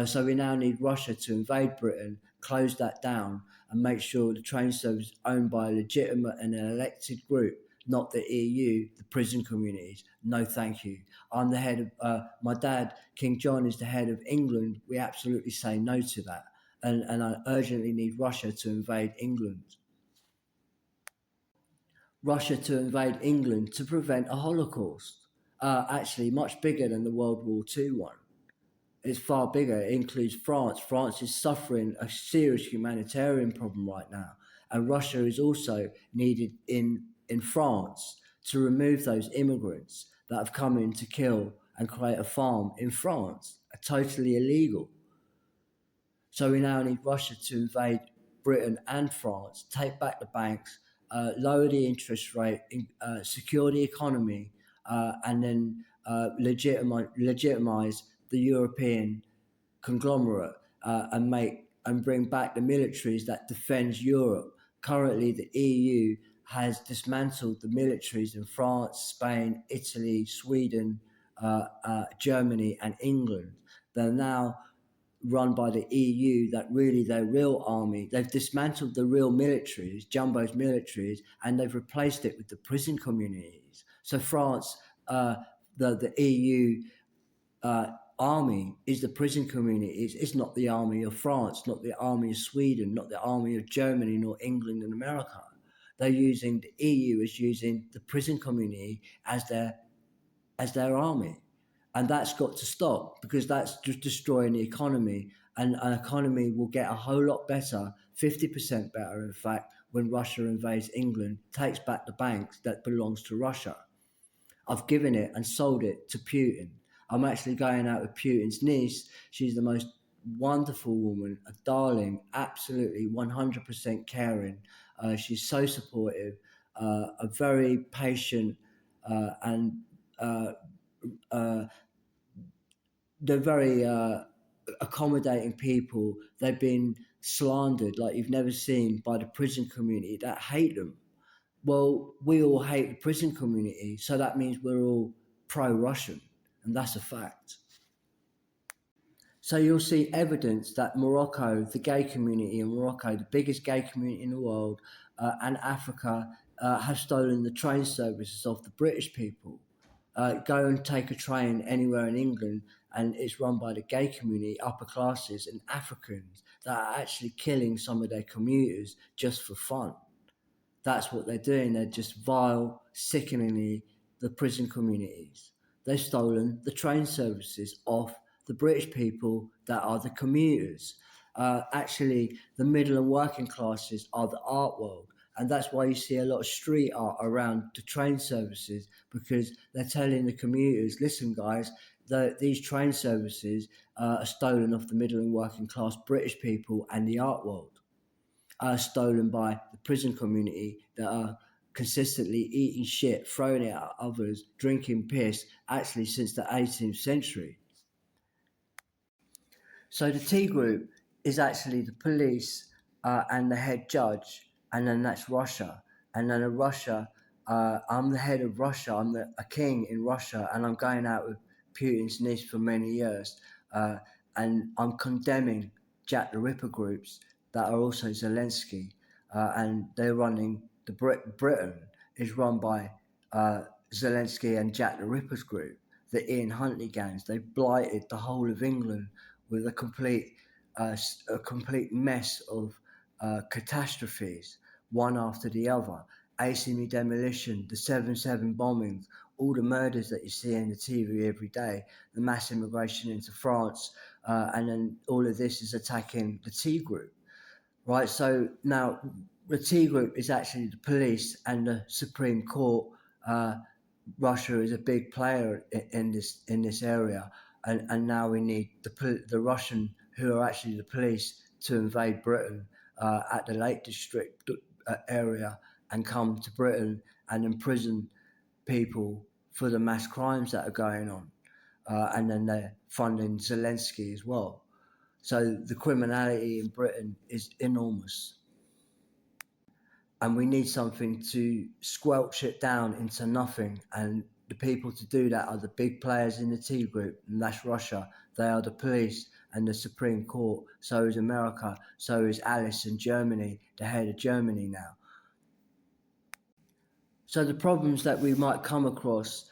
So we now need Russia to invade Britain, close that down, and make sure the train service is owned by a legitimate and an elected group, not the EU, the prison communities. No, thank you. I'm the head of, my dad, King John, is the head of England. We absolutely say no to that. And I urgently need Russia to invade England. Russia to invade England to prevent a Holocaust. Actually, much bigger than the World War II one. It's far bigger. It includes France. France is suffering a serious humanitarian problem right now, and Russia is also needed in France to remove those immigrants that have come in to kill and create a farm in France, totally illegal. So we now need Russia to invade Britain and France, take back the banks, lower the interest rate, secure the economy, and then legitimize the European conglomerate and bring back the militaries that defends Europe. Currently, the EU has dismantled the militaries in France, Spain, Italy, Sweden, Germany, and England. They're now run by the EU, that really their real army. They've dismantled the real militaries, Jumbo's militaries, and they've replaced it with the prison communities. So France, the EU army is the prison communities. It's not the army of France, not the army of Sweden, not the army of Germany, nor England and America. They're using the EU is using the prison community as their army. And that's got to stop because that's just destroying the economy. And an economy will get a whole lot better, 50% better, in fact, when Russia invades England, takes back the banks that belongs to Russia. I've given it and sold it to Putin. I'm actually going out with Putin's niece. She's the most wonderful woman, a darling, absolutely 100% caring. She's so supportive, a very patient, and uh, uh, they're very accommodating people. They've been slandered like you've never seen by the prison community that hate them. Well, we all hate the prison community, so that means we're all pro-Russian, and that's a fact. So you'll see evidence that Morocco, the gay community in Morocco, the biggest gay community in the world, and Africa have stolen the train services of the British people. Go and take a train anywhere in England, and it's run by the gay community, upper classes, and Africans that are actually killing some of their commuters just for fun. That's what they're doing. They're just vile, sickeningly the prison communities. They've stolen the train services off the British people that are the commuters. Actually, the middle and working classes are the art world. And that's why you see a lot of street art around the train services because they're telling the commuters, listen, guys, these train services are stolen off the middle and working class British people and the art world are stolen by the prison community that are consistently eating shit, throwing it at others, drinking piss, actually since the 18th century. So the T group is actually the police and the head judge, and then that's Russia. And then in Russia, I'm the head of Russia. I'm a king in Russia, and I'm going out with Putin's niece for many years, uh, and I'm condemning Jack the Ripper groups that are also Zelensky, and they're running the Britain is run by Zelensky and Jack the Ripper's group, the Ian Huntley gangs. They've blighted the whole of England with a complete mess of catastrophes, one after the other. ACME demolition, the 7/7 bombings, all the murders that you see on the TV every day, the mass immigration into France, and then all of this is attacking the T group, right? So now the T group is actually the police and the Supreme Court. Uh, Russia is a big player in this area, and now we need the Russian who are actually the police to invade Britain at the Lake District area and come to Britain and imprison people for the mass crimes that are going on, and then they're funding Zelensky as well. So the criminality in Britain is enormous, and we need something to squelch it down into nothing. And the people to do that are the big players in the T group, and that's Russia. They are the police and the Supreme Court. So is America. So is Alice in Germany, the head of Germany now. So the problems that we might come across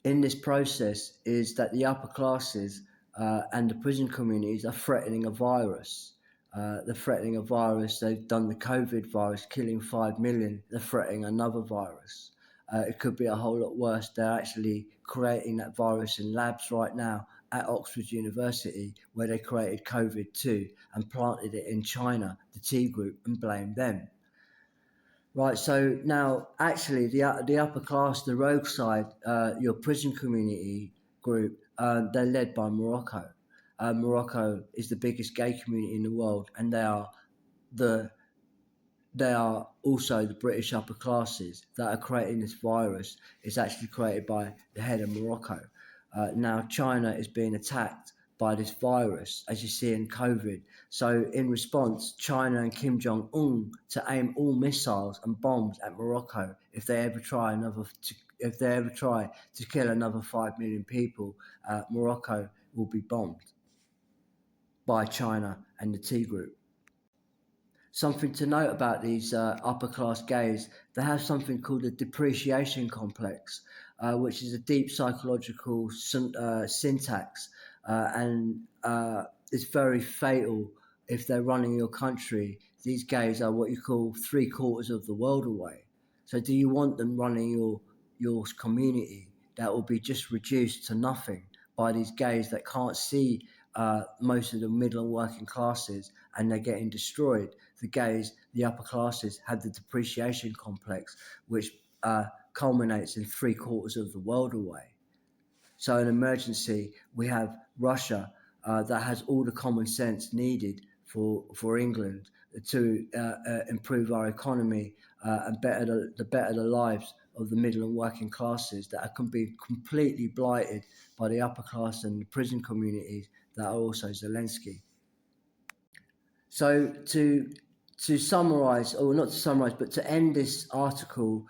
in this process is that the upper classes and the prison communities are threatening a virus. They're threatening a virus. They've done the COVID virus, killing 5 million. They're threatening another virus. It could be a whole lot worse. They're actually creating that virus in labs right now at Oxford University, where they created COVID 2 and planted it in China, the T group, and blamed them. Right, so now actually the upper class, the rogue side, your prison community group, they're led by Morocco. Morocco is the biggest gay community in the world, and the they are also the British upper classes that are creating this virus. It's actually created by the head of Morocco. Now China is being attacked by this virus, as you see in COVID. So in response, China and Kim Jong-un to aim all missiles and bombs at Morocco if they ever try to kill another 5 million people. Morocco will be bombed by China and the T group. Something to note about these upper class gays, they have something called a depreciation complex, which is a deep psychological syntax, and it's very fatal if they're running your country. These gays are what you call 3/4 of the world away. So, do you want them running your community that will be just reduced to nothing by these gays that can't see most of the middle and working classes, and they're getting destroyed? The gays, the upper classes, have the depreciation complex, which culminates in 3/4 of the world away. So in emergency, we have Russia that has all the common sense needed for England to improve our economy and better the lives of the middle and working classes that can be completely blighted by the upper class and the prison communities that are also Zelensky. So to summarize, or not to summarize, but to end this article,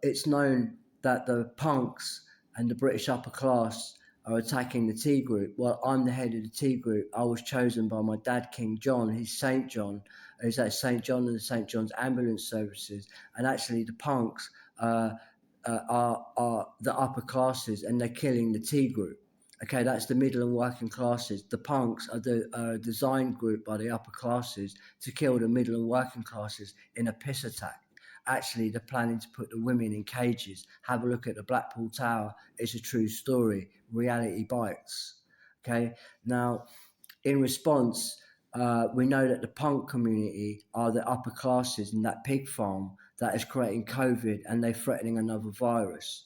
it's known that the punks and the British upper class are attacking the T group. Well, I'm the head of the T group. I was chosen by my dad, King John. He's St. John. He's at St. John and the St. John's ambulance services. And actually, the punks are the upper classes, and they're killing the T group. Okay, that's the middle and working classes. The punks are the designed group by the upper classes to kill the middle and working classes in a piss attack. Actually, they're planning to put the women in cages. Have a look at the Blackpool Tower. It's a true story. Reality bites. Okay, now in response, we know that the punk community are the upper classes in that pig farm that is creating COVID, and they're threatening another virus.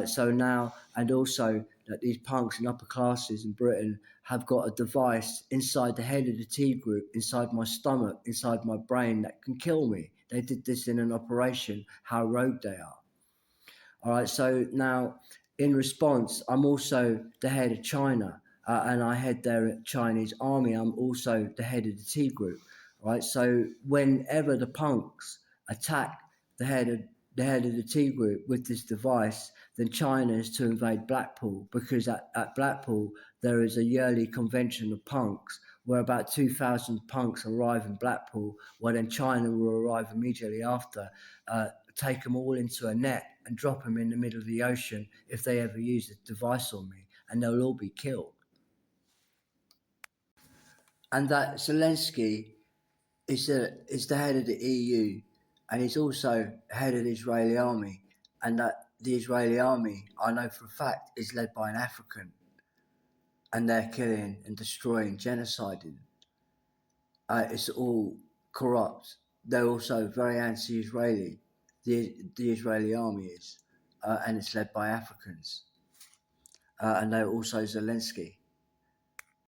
So now, and also that these punks and upper classes in Britain have got a device inside the head of the T group, inside my stomach, inside my brain, that can kill me. They did this in an operation. How rogue they are. All right, so now in response, I'm also the head of China, and I head their Chinese army. I'm also the head of the T group. All right, so whenever the punks attack the head of the T group with this device, then China is to invade Blackpool, because at Blackpool there is a yearly convention of punks where about 2,000 punks arrive in Blackpool, where then China will arrive immediately after, take them all into a net and drop them in the middle of the ocean if they ever use a device on me, and they'll all be killed. And that Zelensky is the head of the EU, and he's also head of the Israeli army, and that the Israeli army, I know for a fact, is led by an African, and they're killing and destroying, genociding. It's all corrupt. They're also very anti-Israeli. The Israeli army is, and it's led by Africans, and they're also Zelensky.